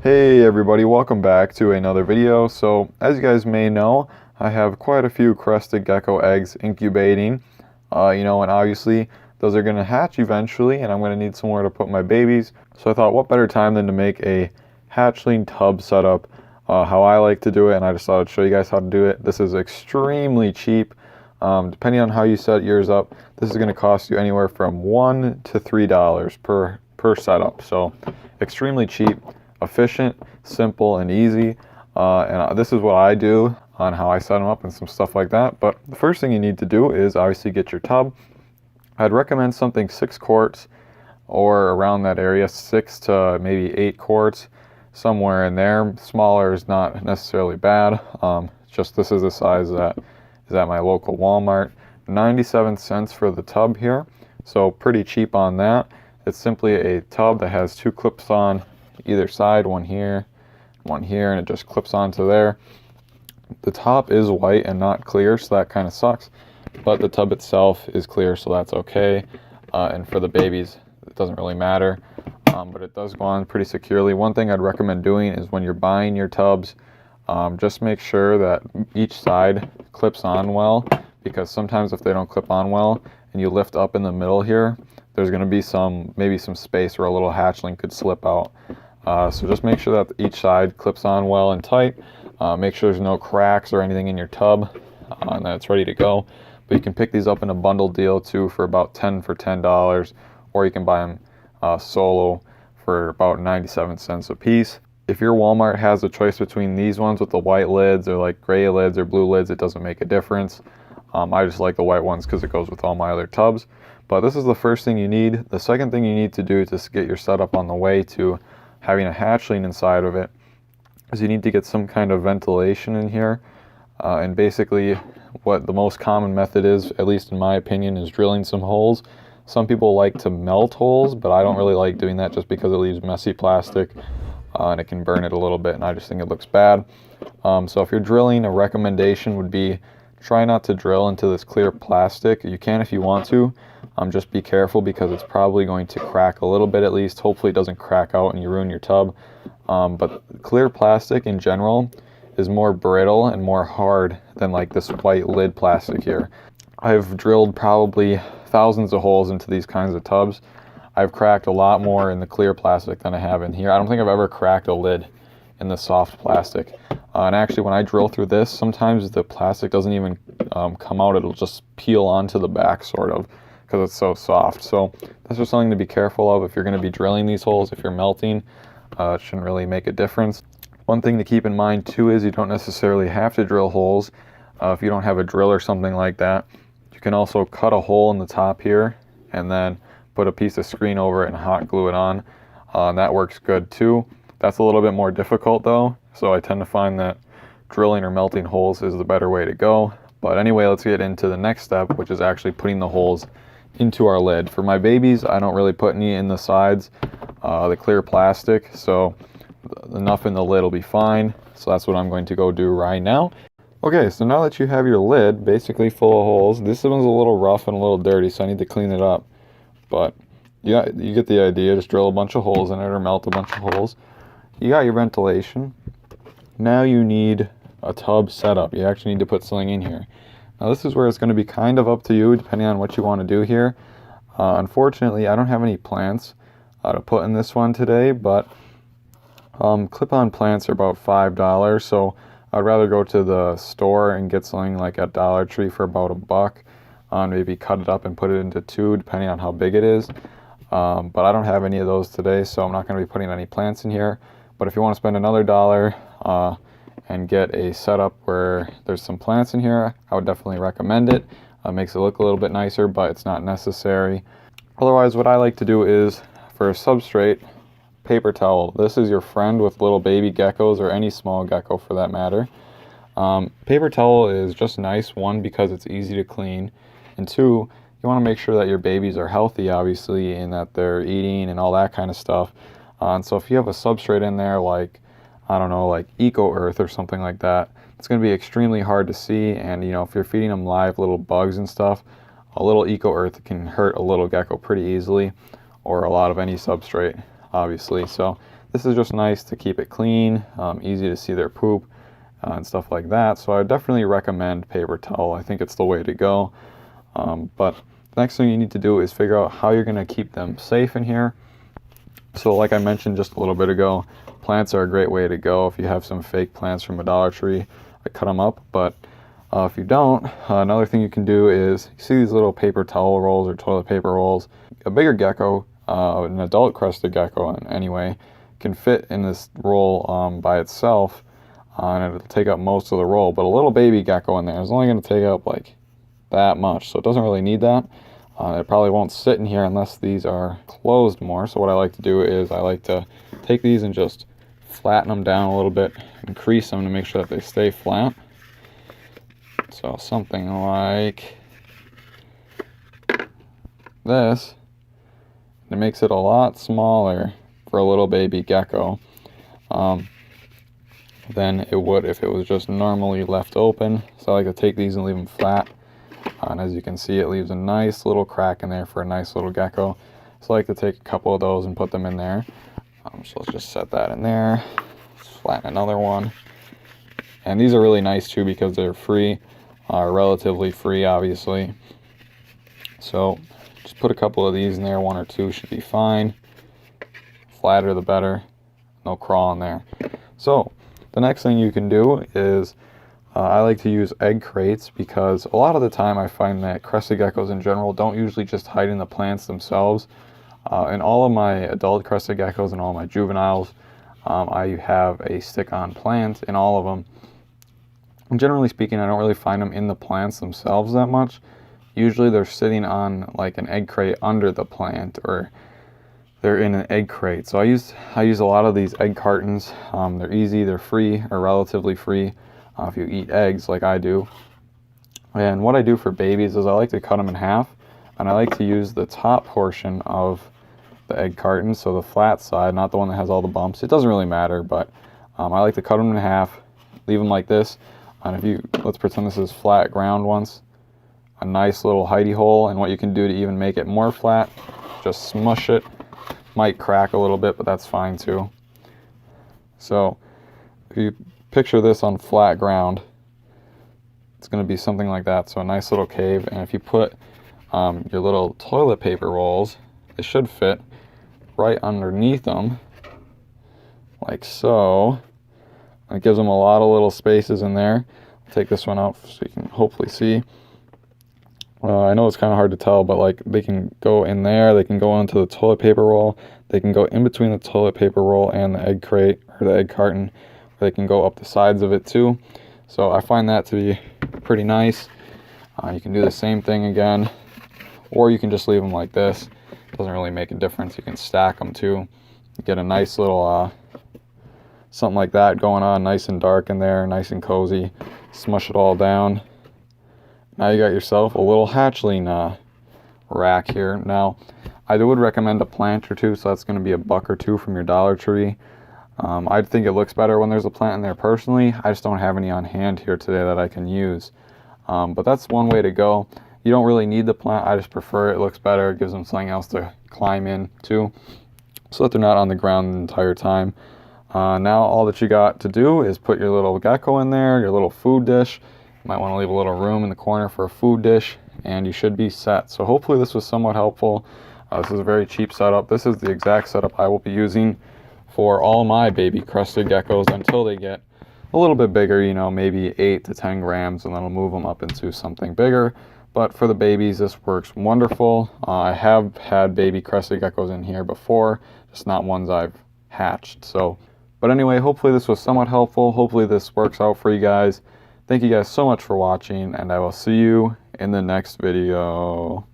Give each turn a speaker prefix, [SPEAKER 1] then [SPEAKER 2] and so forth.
[SPEAKER 1] Hey everybody, welcome back to another video. So as you guys may know, I have quite a few Crested Gecko eggs incubating, and obviously those are going to hatch eventually, and I'm going to need somewhere to put my babies. So I thought what better time than to make a hatchling tub setup how I like to do it, and I just thought I'd show you guys how to do it. This is extremely cheap. Depending on how you set yours up, this is going to cost you anywhere from $1 to $3 per setup. So extremely cheap, efficient, simple, and easy. And this is what I do on how I set them up and some stuff like that. But the first thing you need to do is obviously get your tub. I'd recommend something 6 quarts or around that area, 6 to maybe 8 quarts, somewhere in there. Smaller is not necessarily bad. Just this is the size that is at my local Walmart. 97 cents for the tub here, so pretty cheap on that. It's simply a tub that has 2 clips on either side, one here, and it just clips onto there. The top is white and not clear, so that kind of sucks, but the tub itself is clear, so that's okay. And for the babies, it doesn't really matter, but it does go on pretty securely. One thing I'd recommend doing is when you're buying your tubs, just make sure that each side clips on well, because sometimes if they don't clip on well and you lift up in the middle here, there's going to be maybe some space where a little hatchling could slip out. So just make sure that each side clips on well and tight. Make sure there's no cracks or anything in your tub, and that it's ready to go. But you can pick these up in a bundle deal too for about $10, or you can buy them solo for about 97 cents a piece. If your Walmart has a choice between these ones with the white lids or like gray lids or blue lids, it doesn't make a difference. I just like the white ones because it goes with all my other tubs. But this is the first thing you need. The second thing you need to do to get your setup on the way to having a hatchling inside of it is you need to get some kind of ventilation in here. And basically what the most common method is, at least in my opinion, is drilling some holes. Some people like to melt holes, but I don't really like doing that just because it leaves messy plastic. And it can burn it a little bit, and I just think it looks bad. So if you're drilling, a recommendation would be try not to drill into this clear plastic. You can if you want to, just be careful because it's probably going to crack a little bit at least. Hopefully it doesn't crack out and you ruin your tub. But clear plastic in general is more brittle and more hard than like this white lid plastic here. I've drilled probably thousands of holes into these kinds of tubs. I've cracked a lot more in the clear plastic than I have in here. I don't think I've ever cracked a lid in the soft plastic. And actually when I drill through this, sometimes the plastic doesn't even come out. It'll just peel onto the back sort of because it's so soft. So that's just something to be careful of if you're going to be drilling these holes. If you're melting, it shouldn't really make a difference. One thing to keep in mind too is you don't necessarily have to drill holes. If you don't have a drill or something like that, you can also cut a hole in the top here and then put a piece of screen over it and hot glue it on. And that works good too. That's a little bit more difficult though, so I tend to find that drilling or melting holes is the better way to go. But anyway, let's get into the next step, which is actually putting the holes into our lid. For my babies, I don't really put any in the sides, the clear plastic, so enough in the lid will be fine. So that's what I'm going to go do right now. Okay, so now that you have your lid basically full of holes, this one's a little rough and a little dirty, so I need to clean it up. But yeah, you get the idea. Just drill a bunch of holes in it or melt a bunch of holes. You got your ventilation. Now you need a tub setup. You actually need to put something in here. Now this is where it's going to be kind of up to you depending on what you want to do here. Unfortunately, I don't have any plants to put in this one today, but clip-on plants are about $5, so I'd rather go to the store and get something like at Dollar Tree for about $1. Maybe cut it up and put it into 2 depending on how big it is. But I don't have any of those today, so I'm not going to be putting any plants in here. But if you want to spend another $1 and get a setup where there's some plants in here, I would definitely recommend it. Makes it look a little bit nicer, but it's not necessary. Otherwise, what I like to do is, for a substrate, paper towel. This is your friend with little baby geckos, or any small gecko for that matter. Paper towel is just nice, one, because it's easy to clean, and two, you want to make sure that your babies are healthy, obviously, and that they're eating and all that kind of stuff. And so if you have a substrate in there like, I don't know, like Eco Earth or something like that, it's going to be extremely hard to see. And if you're feeding them live little bugs and stuff, a little Eco Earth can hurt a little gecko pretty easily, or a lot of any substrate, obviously. So this is just nice to keep it clean, easy to see their poop and stuff like that. So I definitely recommend paper towel. I think it's the way to go. But the next thing you need to do is figure out how you're going to keep them safe in here. So like I mentioned just a little bit ago, plants are a great way to go. If you have some fake plants from a Dollar Tree, I cut them up. But if you don't, another thing you can do is, you see these little paper towel rolls or toilet paper rolls. A bigger gecko, an adult crested gecko anyway, can fit in this roll by itself, and it'll take up most of the roll. But a little baby gecko in there is only going to take up like that much, so it doesn't really need that. It probably won't sit in here unless these are closed more. So what I like to do is I like to take these and just flatten them down a little bit and crease them to make sure that they stay flat. So something like this. It makes it a lot smaller for a little baby gecko than it would if it was just normally left open. So I like to take these and leave them flat. And as you can see, it leaves a nice little crack in there for a nice little gecko. So I like to take a couple of those and put them in there. So let's just set that in there. Let's flatten another one. And these are really nice too because they're free, relatively free obviously. So just put a couple of these in there, 1 or 2 should be fine. Flatter the better, no crawl in there. So the next thing you can do is I like to use egg crates because a lot of the time I find that crested geckos in general don't usually just hide in the plants themselves. In all of my adult crested geckos and all my juveniles, I have a stick-on plant in all of them. And generally speaking, I don't really find them in the plants themselves that much. Usually they're sitting on like an egg crate under the plant, or they're in an egg crate. So I use a lot of these egg cartons. They're easy, they're free, or relatively free. If you eat eggs like I do. And what I do for babies is I like to cut them in half, and I like to use the top portion of the egg carton, so the flat side, not the one that has all the bumps. It doesn't really matter, but I like to cut them in half, leave them like this. And if you, let's pretend this is flat ground once, a nice little hidey hole. And what you can do to even make it more flat, just smush it. Might crack a little bit, but that's fine too. So if you picture this on flat ground, it's going to be something like that. So a nice little cave. And if you put your little toilet paper rolls, they should fit right underneath them like so. And it gives them a lot of little spaces in there. I'll take this one out so you can hopefully see. I know it's kind of hard to tell, but like they can go in there, they can go into the toilet paper roll, they can go in between the toilet paper roll and the egg crate or the egg carton. They can go up the sides of it too. So I find that to be pretty nice. You can do the same thing again, or you can just leave them like this. Doesn't really make a difference. You can stack them too. Get a nice little something like that going on, nice and dark in there, nice and cozy. Smush it all down. Now you got yourself a little hatchling rack here. Now I would recommend a plant or two, so that's going to be $1 or $2 from your Dollar Tree. I think it looks better when there's a plant in there personally. I just don't have any on hand here today that I can use. But that's one way to go. You don't really need the plant. I just prefer it. It looks better. It gives them something else to climb in too, so that they're not on the ground the entire time. Now all that you got to do is put your little gecko in there, your little food dish. You might want to leave a little room in the corner for a food dish, and you should be set. So hopefully this was somewhat helpful. This is a very cheap setup. This is the exact setup I will be using for all my baby crested geckos until they get a little bit bigger, you know, maybe 8 to 10 grams, and then I'll move them up into something bigger. But for the babies, this works wonderful. I have had baby crested geckos in here before, just not ones I've hatched. So, but anyway, hopefully this was somewhat helpful. Hopefully this works out for you guys. Thank you guys so much for watching, and I will see you in the next video.